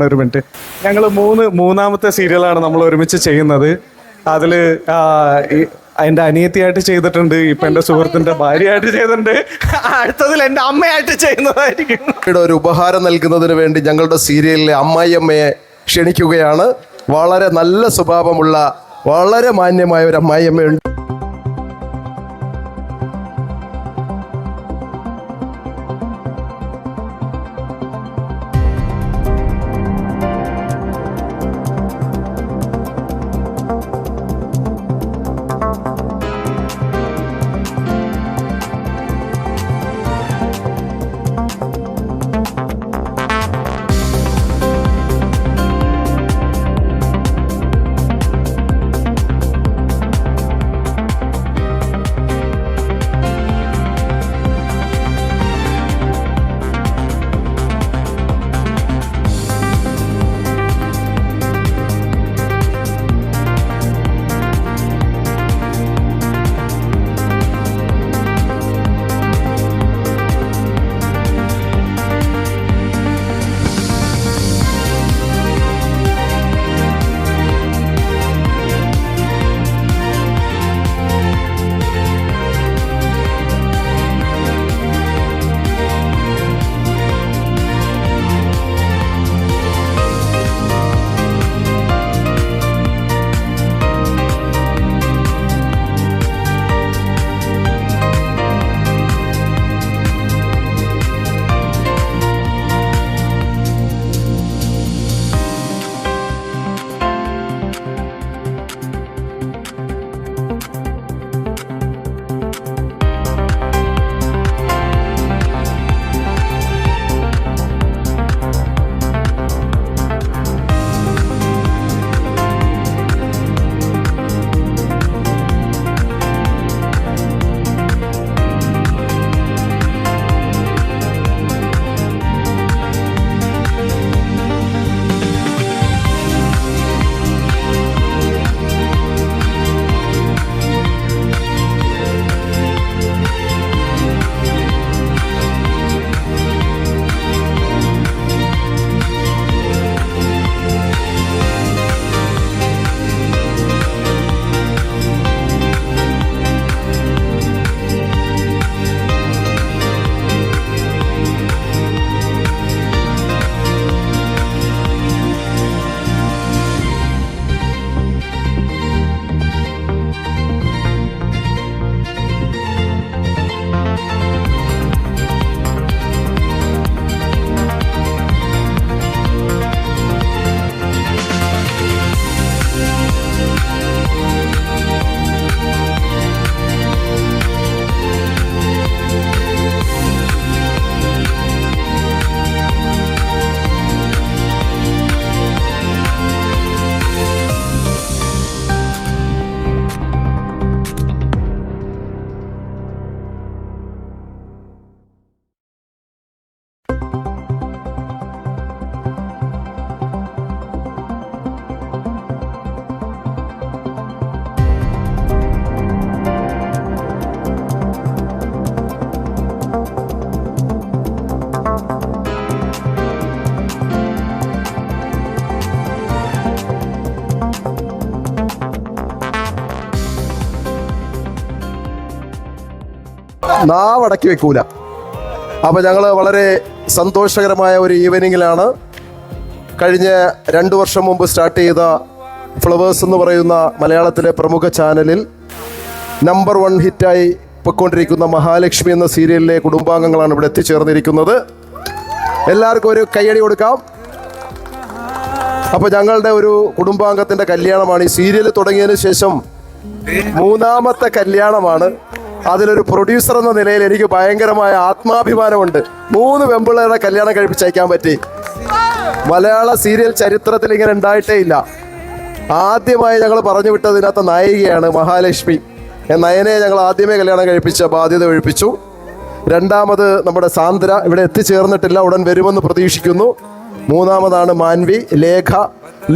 ഒരു മിനിറ്റ്. ഞങ്ങൾ മൂന്നാമത്തെ സീരിയലാണ് നമ്മൾ ഒരുമിച്ച് ചെയ്യുന്നത്. അതില് എൻ്റെ അനിയത്തിയായിട്ട് ചെയ്തിട്ടുണ്ട്, ഇപ്പൊ എൻ്റെ സുഹൃത്തിന്റെ ഭാര്യയായിട്ട് ചെയ്തിട്ടുണ്ട്, അടുത്തതിൽ എൻ്റെ അമ്മയായിട്ട് ചെയ്യുന്നതായിരിക്കും. ഒരു ഉപഹാരം നൽകുന്നതിന് വേണ്ടി ഞങ്ങളുടെ സീരിയലിലെ അമ്മായിയമ്മയെ ക്ഷണിക്കുകയാണ്. വളരെ നല്ല സ്വഭാവമുള്ള വളരെ മാന്യമായ ഒരു അമ്മായിയമ്മയുണ്ട്. നാവടക്കി വെക്കൂല. അപ്പോൾ ഞങ്ങൾ വളരെ സന്തോഷകരമായ ഒരു ഈവനിങ്ങിലാണ്. കഴിഞ്ഞ 2 വർഷം മുമ്പ് സ്റ്റാർട്ട് ചെയ്ത ഫ്ലവേഴ്സ് എന്ന് പറയുന്ന മലയാളത്തിലെ പ്രമുഖ ചാനലിൽ നമ്പർ 1 ഹിറ്റായി പൊയ്ക്കൊണ്ടിരിക്കുന്ന മഹാലക്ഷ്മി എന്ന സീരിയലിലെ കുടുംബാംഗങ്ങളാണ് ഇവിടെ എത്തിച്ചേർന്നിരിക്കുന്നത്. എല്ലാവർക്കും ഒരു കയ്യടി കൊടുക്കാം. അപ്പോൾ ഞങ്ങളുടെ ഒരു കുടുംബാംഗത്തിൻ്റെ കല്യാണമാണ്. ഈ സീരിയൽ തുടങ്ങിയതിന് ശേഷം 3ാമത്തെ കല്യാണമാണ്. അതിലൊരു പ്രൊഡ്യൂസർ എന്ന നിലയിൽ എനിക്ക് ഭയങ്കരമായ ആത്മാഭിമാനമുണ്ട്. 3 പെമ്പിള്ളേരുടെ കല്യാണം കഴിപ്പിച്ചയക്കാൻ പറ്റി. മലയാള സീരിയൽ ചരിത്രത്തിൽ ഇങ്ങനെ ഉണ്ടായിട്ടേ ഇല്ല. ആദ്യമായി ഞങ്ങൾ പറഞ്ഞു വിട്ടതിനകത്ത് നായികയാണ് മഹാലക്ഷ്മി. നയനയെ ഞങ്ങൾ ആദ്യമേ കല്യാണം കഴിപ്പിച്ച ബാധ്യത ഒഴിപ്പിച്ചു. രണ്ടാമത് നമ്മുടെ സാന്ദ്ര ഇവിടെ എത്തിച്ചേർന്നിട്ടില്ല, ഉടൻ വരുമെന്ന് പ്രതീക്ഷിക്കുന്നു. 3ാമതാണ് മാൻവി.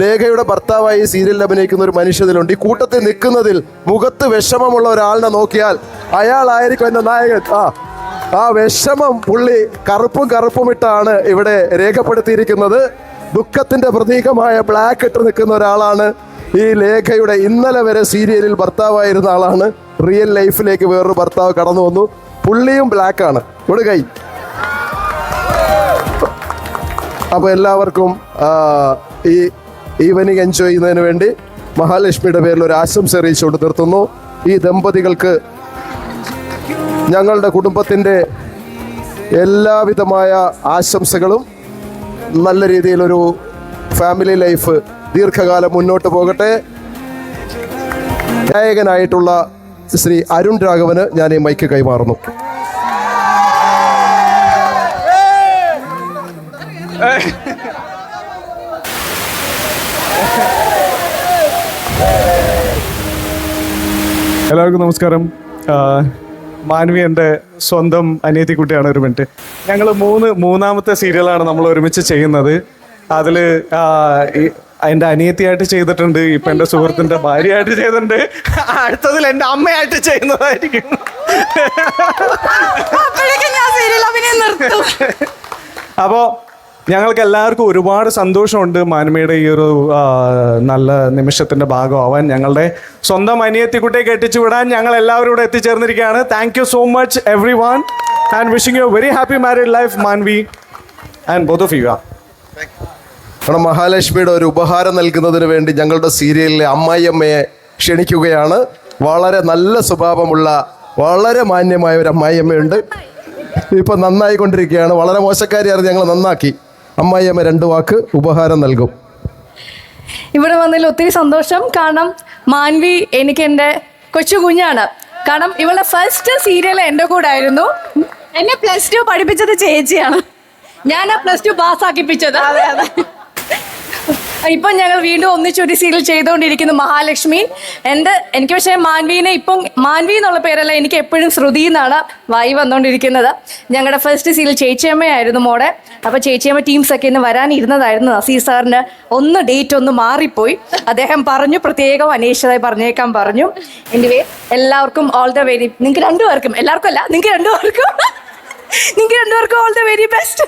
ലേഖയുടെ ഭർത്താവായി സീരിയലിൽ അഭിനയിക്കുന്ന ഒരു മനുഷ്യതിലുണ്ട്. ഈ കൂട്ടത്തിൽ നിൽക്കുന്നതിൽ മുഖത്ത് വിഷമമുള്ള ഒരാളിനെ നോക്കിയാൽ അയാളായിരിക്കും എൻ്റെ നായകൻ. ആ വിഷമം പുള്ളി കറുപ്പും ഇട്ടാണ് ഇവിടെ രേഖപ്പെടുത്തിയിരിക്കുന്നത്. ദുഃഖത്തിന്റെ പ്രതീകമായ ബ്ലാക്ക് ഇട്ട് നിൽക്കുന്ന ഒരാളാണ് ഈ ലേഖയുടെ. ഇന്നലെ വരെ സീരിയലിൽ ഭർത്താവായിരുന്ന ആളാണ്. റിയൽ ലൈഫിലേക്ക് വേറൊരു ഭർത്താവ് കടന്നു വന്നു. പുള്ളിയും ബ്ലാക്കാണ്. ഇവിടെ കൈ. അപ്പോൾ എല്ലാവർക്കും ഈ ഈവനിങ് എൻജോയ് ചെയ്യുന്നതിന് വേണ്ടി മഹാലക്ഷ്മിയുടെ പേരിൽ ഒരു ആശംസ അറിയിച്ചുകൊണ്ട് നിർത്തുന്നു. ഈ ദമ്പതികൾക്ക് ഞങ്ങളുടെ കുടുംബത്തിൻ്റെ എല്ലാവിധമായ ആശംസകളും. നല്ല രീതിയിലൊരു ഫാമിലി ലൈഫ് ദീർഘകാലം മുന്നോട്ട് പോകട്ടെ. നായകനായിട്ടുള്ള ശ്രീ അരുൺ രാഘവന് ഞാൻ ഈ മൈക്ക് കൈമാറുന്നു. എല്ലാവർക്കും നമസ്കാരം. മാൻവി എൻ്റെ സ്വന്തം അനിയത്തിക്കുട്ടിയാണ്. ഒരു മിനിറ്റ്. ഞങ്ങൾ മൂന്നാമത്തെ സീരിയലാണ് നമ്മൾ ഒരുമിച്ച് ചെയ്യുന്നത്. അതിൽ എൻ്റെ അനിയത്തിയായിട്ട് ചെയ്തിട്ടുണ്ട്, ഇപ്പം എൻ്റെ സുഹൃത്തിൻ്റെ ഭാര്യയായിട്ട് ചെയ്തിട്ടുണ്ട്. അടുത്തതിൽ എൻ്റെ അമ്മയായിട്ട് ചെയ്യുന്നതായിരിക്കും. അപ്പോൾ ഞങ്ങൾക്ക് എല്ലാവർക്കും ഒരുപാട് സന്തോഷമുണ്ട് മാൻവിയുടെ ഈ ഒരു നല്ല നിമിഷത്തിൻ്റെ ഭാഗമാവാൻ. ഞങ്ങളുടെ സ്വന്തം അനിയത്തിക്കുട്ടിയെ കെട്ടിച്ചു വിടാൻ ഞങ്ങൾ എല്ലാവരും ഇവിടെ എത്തിച്ചേർന്നിരിക്കുകയാണ്. Thank you so much everyone and wishing you very happy married life Manvi and both of you. കാരണം മഹാലക്ഷ്മിയുടെ ഒരു ഉപഹാരം നൽകുന്നതിന് വേണ്ടി ഞങ്ങളുടെ സീരിയലിലെ അമ്മായിയമ്മയെ ക്ഷണിക്കുകയാണ്. വളരെ നല്ല സ്വഭാവമുള്ള വളരെ മാന്യമായ ഒരു അമ്മായിയമ്മയുണ്ട്. ഇപ്പം നന്നായിക്കൊണ്ടിരിക്കുകയാണ്. വളരെ മോശക്കാരിയായിരുന്നു, ഞങ്ങൾ നന്നാക്കി. അമ്മായിയമ്മ 2 വാക്ക് ഉപഹാരം നൽകും. ഇവിടെ വന്നതിൽ ഒത്തിരി സന്തോഷം. കാരണം മാൻവി എനിക്ക് എൻ്റെ കൊച്ചു കുഞ്ഞാണ്. കാരണം ഇവളുടെ ഫസ്റ്റ് സീരിയൽ എൻ്റെ കൂടെ ആയിരുന്നു. എന്നെ +2 പഠിപ്പിച്ചത് ചേച്ചിയാണ്. ഞാൻ ആ +2 പാസ്സാക്കിപ്പിച്ചത്. ഇപ്പം ഞങ്ങൾ വീണ്ടും ഒന്നിച്ചൊരു സീരിയൽ ചെയ്തുകൊണ്ടിരിക്കുന്നു, മഹാലക്ഷ്മി. എനിക്ക് പക്ഷേ മാൻവീനെ ഇപ്പം മാൻവി എന്നുള്ള പേരല്ല, എനിക്ക് എപ്പോഴും ശ്രുതി എന്നാണ് വായി വന്നുകൊണ്ടിരിക്കുന്നത്. ഞങ്ങളുടെ ഫസ്റ്റ് സീരിയൽ ചേച്ചിയമ്മയായിരുന്നു മോടെ. അപ്പോൾ ചേച്ചിയമ്മ ടീംസൊക്കെ ഇന്ന് വരാനിരുന്നതായിരുന്നു. നസീർ സാറിന് ഡേറ്റ് ഒന്ന് മാറിപ്പോയി. അദ്ദേഹം പറഞ്ഞു പ്രത്യേകം അന്വേഷിച്ചതായി പറഞ്ഞേക്കാൻ പറഞ്ഞു. എനിവേ എല്ലാവർക്കും ഓൾ ദ വെരി, നിങ്ങൾക്ക് രണ്ടുപേർക്കും, എല്ലാവർക്കും അല്ല, നിങ്ങൾക്ക് രണ്ടുപേർക്കും all the very best.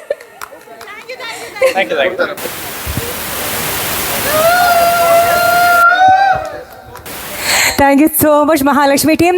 Thank you so much, Mahalakshmi team.